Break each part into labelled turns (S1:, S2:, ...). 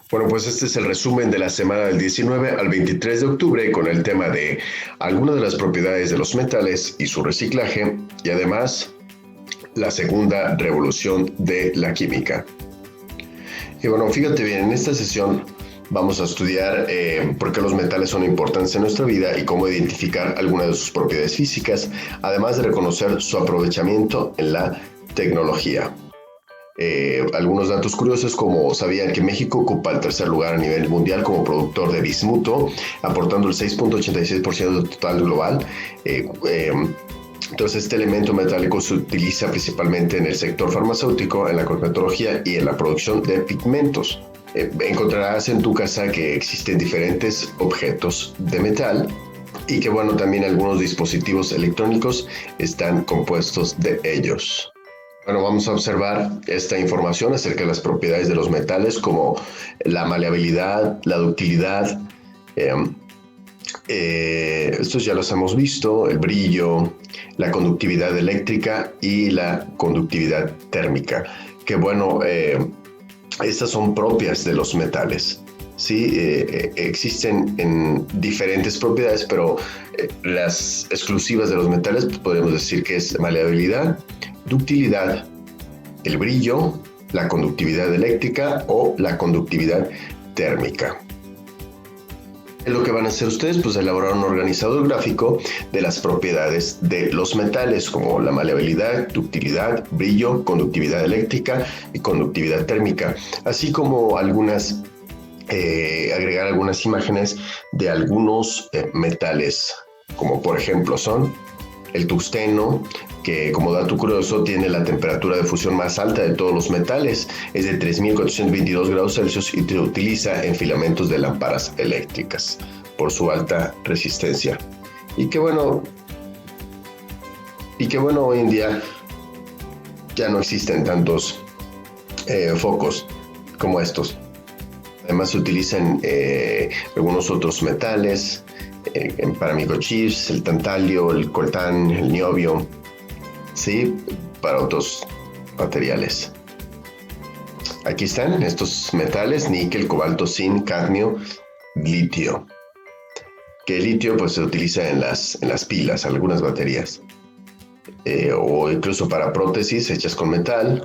S1: Bueno, pues este es el resumen de la semana del 19 al 23 de octubre con el tema de algunas de las propiedades de los metales y su reciclaje y además la segunda revolución de la química. Y bueno, fíjate bien, en esta sesión vamos a estudiar por qué los metales son importantes en nuestra vida y cómo identificar algunas de sus propiedades físicas, además de reconocer su aprovechamiento en la tecnología. Algunos datos curiosos, como sabían que México ocupa el tercer lugar a nivel mundial como productor de bismuto, aportando el 6.86% del total global. Entonces, este elemento metálico se utiliza principalmente en el sector farmacéutico, en la cosmetología y en la producción de pigmentos. Encontrarás en tu casa que existen diferentes objetos de metal y que, bueno, también algunos dispositivos electrónicos están compuestos de ellos. Bueno, vamos a observar esta información acerca de las propiedades de los metales como la maleabilidad, la ductilidad. Estos ya los hemos visto, el brillo, la conductividad eléctrica y la conductividad térmica, que bueno, estas son propias de los metales. Sí, existen en diferentes propiedades, pero las exclusivas de los metales podemos decir que es maleabilidad, ductilidad, el brillo, la conductividad eléctrica o la conductividad térmica. Lo que van a hacer ustedes, pues elaborar un organizador gráfico de las propiedades de los metales, como la maleabilidad, ductilidad, brillo, conductividad eléctrica y conductividad térmica, así como agregar algunas imágenes de algunos metales, como por ejemplo son el tungsteno, que como dato curioso tiene la temperatura de fusión más alta de todos los metales, es de 3.422 grados Celsius y se utiliza en filamentos de lámparas eléctricas por su alta resistencia. Y que bueno, hoy en día ya no existen tantos focos como estos. Además se utilizan algunos otros metales, para microchips, el tantalio, el coltán, el niobio, ¿sí? Para otros materiales. Aquí están estos metales: níquel, cobalto, zinc, cadmio, litio. Que el litio pues se utiliza en las pilas, algunas baterías, o incluso para prótesis hechas con metal,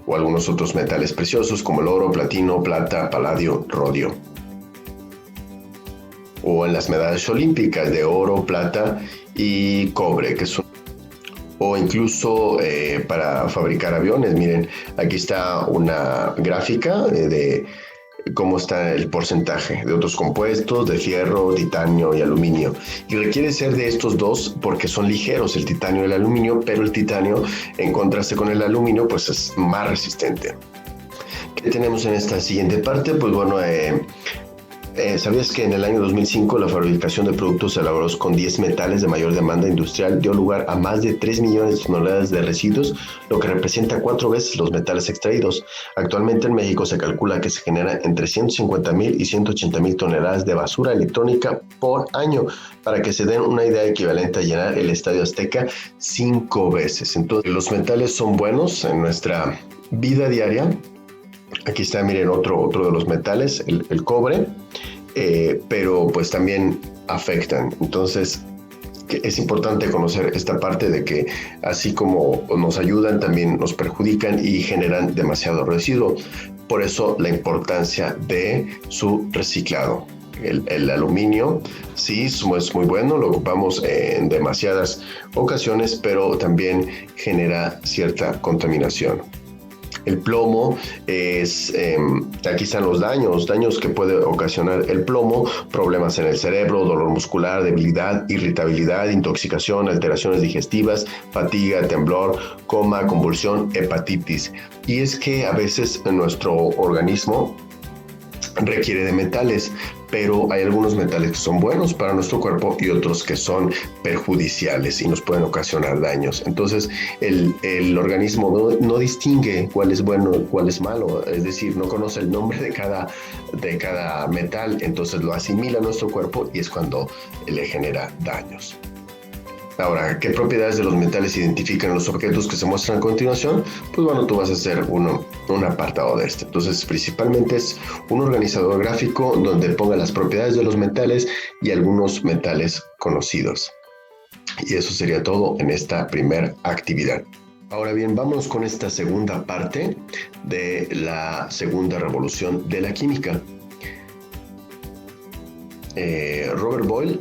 S1: o algunos otros metales preciosos como el oro, platino, plata, paladio, rodio. O en las medallas olímpicas de oro, plata y cobre, que son, o incluso para fabricar aviones. Miren, aquí está una gráfica de cómo está el porcentaje de otros compuestos, de fierro, titanio y aluminio. Y requiere ser de estos dos porque son ligeros, el titanio y el aluminio, pero el titanio, en contraste con el aluminio, pues es más resistente. ¿Qué tenemos en esta siguiente parte? Pues bueno, ¿sabías que en el año 2005 la fabricación de productos elaborados con 10 metales de mayor demanda industrial dio lugar a más de 3 millones de toneladas de residuos, lo que representa 4 veces los metales extraídos? Actualmente en México se calcula que se genera entre 150,000 y 180,000 toneladas de basura electrónica por año, para que se den una idea equivalente a llenar el Estadio Azteca 5 veces. Entonces, los metales son buenos en nuestra vida diaria. Aquí está, miren, otro de los metales, el cobre, pero pues también afectan. Entonces, es importante conocer esta parte de que así como nos ayudan, también nos perjudican y generan demasiado residuo. Por eso la importancia de su reciclado. El aluminio sí es muy bueno, lo ocupamos en demasiadas ocasiones, pero también genera cierta contaminación. El plomo aquí están los daños que puede ocasionar el plomo: problemas en el cerebro, dolor muscular, debilidad, irritabilidad, intoxicación, alteraciones digestivas, fatiga, temblor, coma, convulsión, hepatitis. Y es que a veces nuestro organismo requiere de metales, pero hay algunos metales que son buenos para nuestro cuerpo y otros que son perjudiciales y nos pueden ocasionar daños. Entonces el organismo no distingue cuál es bueno y cuál es malo, es decir, no conoce el nombre de cada metal, entonces lo asimila a nuestro cuerpo y es cuando le genera daños. Ahora, ¿qué propiedades de los metales identifican los objetos que se muestran a continuación? Pues bueno, tú vas a hacer un apartado de este. Entonces, principalmente es un organizador gráfico donde ponga las propiedades de los metales y algunos metales conocidos. Y eso sería todo en esta primera actividad. Ahora bien, vamos con esta segunda parte de la segunda revolución de la química. Robert Boyle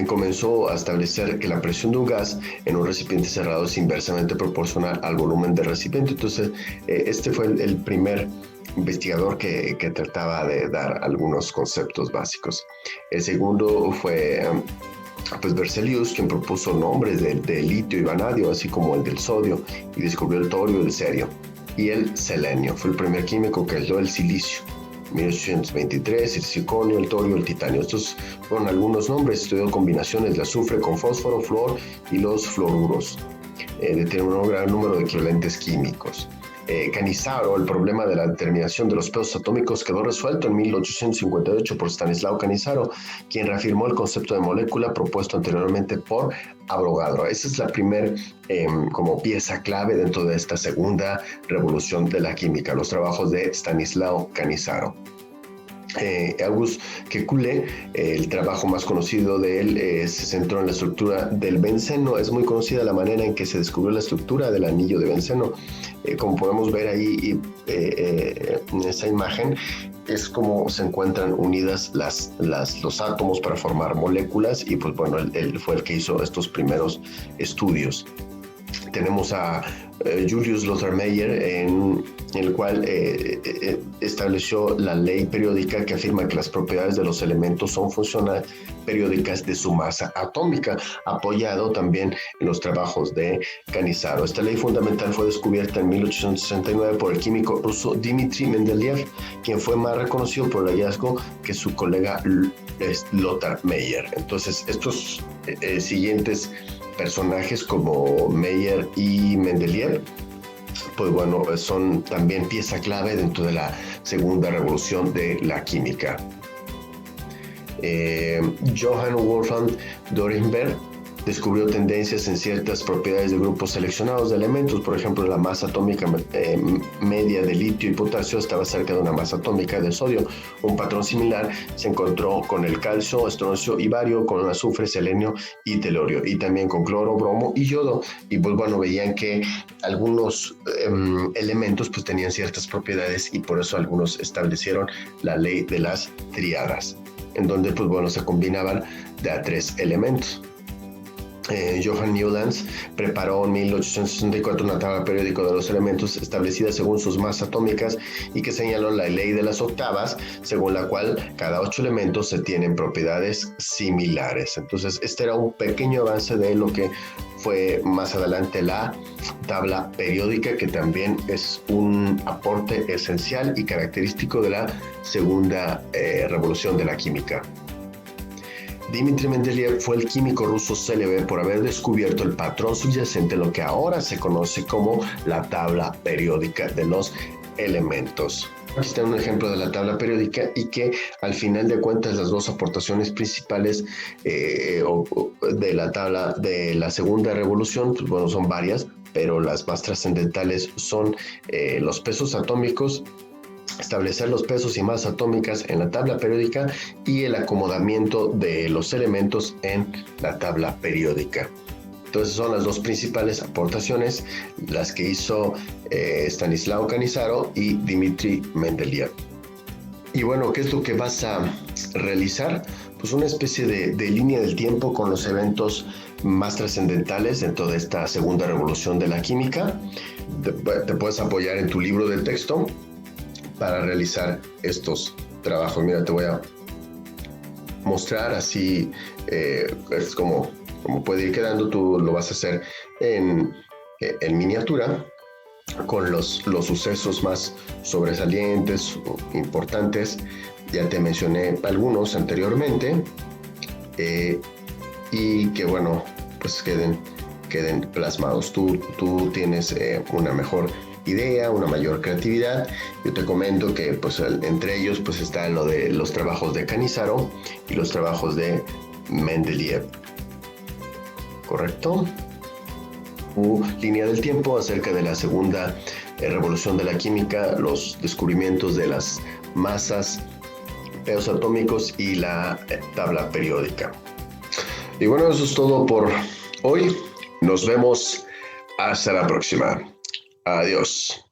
S1: comenzó a establecer que la presión de un gas en un recipiente cerrado es inversamente proporcional al volumen del recipiente. Entonces, este fue el primer investigador que trataba de dar algunos conceptos básicos. El segundo fue pues Berzelius, quien propuso nombres de litio y vanadio, así como el del sodio, y descubrió el torio, el cerio y el selenio. Fue el primer químico que aisló el silicio. 1823, el circonio, el torio, el titanio. Estos fueron algunos nombres. Estudió combinaciones de azufre con fósforo, flúor y los fluoruros. Determinó un gran número de equivalentes químicos. Canizaro, el problema de la determinación de los pesos atómicos quedó resuelto en 1858 por Stanislao Canizaro, quien reafirmó el concepto de molécula propuesto anteriormente por Avogadro. Esa es la primera como pieza clave dentro de esta segunda revolución de la química, los trabajos de Stanislao Canizaro. Auguste Kekulé, el trabajo más conocido de él, se centró en la estructura del benceno. Es muy conocida la manera en que se descubrió la estructura del anillo de benceno. Como podemos ver ahí en esa imagen, es como se encuentran unidas los átomos para formar moléculas, y pues bueno, él fue el que hizo estos primeros estudios. Tenemos a Julius Lothar Meyer, en el cual estableció la ley periódica que afirma que las propiedades de los elementos son funcionales periódicas de su masa atómica, apoyado también en los trabajos de Canizaro. Esta ley fundamental fue descubierta en 1869 por el químico ruso Dmitri Mendeleev, quien fue más reconocido por el hallazgo que su colega Lothar Meyer. Entonces, estos siguientes personajes como Meyer y Mendeleev, pues bueno, son también pieza clave dentro de la segunda revolución de la química. Johann Wolfgang Dorenberg descubrió tendencias en ciertas propiedades de grupos seleccionados de elementos. Por ejemplo, la masa atómica media de litio y potasio estaba cerca de una masa atómica de sodio. Un patrón similar se encontró con el calcio, estroncio y bario, con el azufre, selenio y telurio, y también con cloro, bromo y yodo. Y pues bueno, veían que algunos elementos pues tenían ciertas propiedades, y por eso algunos establecieron la ley de las triadas, en donde pues bueno, se combinaban de a 3 elementos. Johann Newlands preparó en 1864 una tabla periódica de los elementos establecida según sus masas atómicas, y que señaló la ley de las octavas, según la cual cada 8 elementos se tienen propiedades similares. Entonces, este era un pequeño avance de lo que fue más adelante la tabla periódica, que también es un aporte esencial y característico de la segunda revolución de la química. Dmitri Mendeleev fue el químico ruso célebre por haber descubierto el patrón subyacente en lo que ahora se conoce como la tabla periódica de los elementos. Aquí está un ejemplo de la tabla periódica, y que al final de cuentas las dos aportaciones principales de la tabla de la segunda revolución, pues bueno, son varias, pero las más trascendentales son los pesos atómicos, establecer los pesos y masas atómicas en la tabla periódica, y el acomodamiento de los elementos en la tabla periódica. Entonces son las dos principales aportaciones, las que hizo Stanislao Canizaro y Dmitri Mendeleev. Y bueno, ¿qué es lo que vas a realizar? Pues una especie de línea del tiempo con los eventos más trascendentales dentro de esta segunda revolución de la química. Te puedes apoyar en tu libro de texto para realizar estos trabajos. Mira, te voy a mostrar así, es como puede ir quedando. Tú lo vas a hacer en miniatura, con los sucesos más sobresalientes, importantes. Ya te mencioné algunos anteriormente, y que bueno, pues queden plasmados. Tú tienes una mejor idea, una mayor creatividad. Yo te comento que pues entre ellos pues está lo de los trabajos de Canizaro y los trabajos de Mendeleev. ¿correcto? Línea del tiempo acerca de la segunda revolución de la química, los descubrimientos de las masas, pesos atómicos y la tabla periódica. Y bueno, eso es todo por hoy. Nos vemos hasta la próxima. Adiós.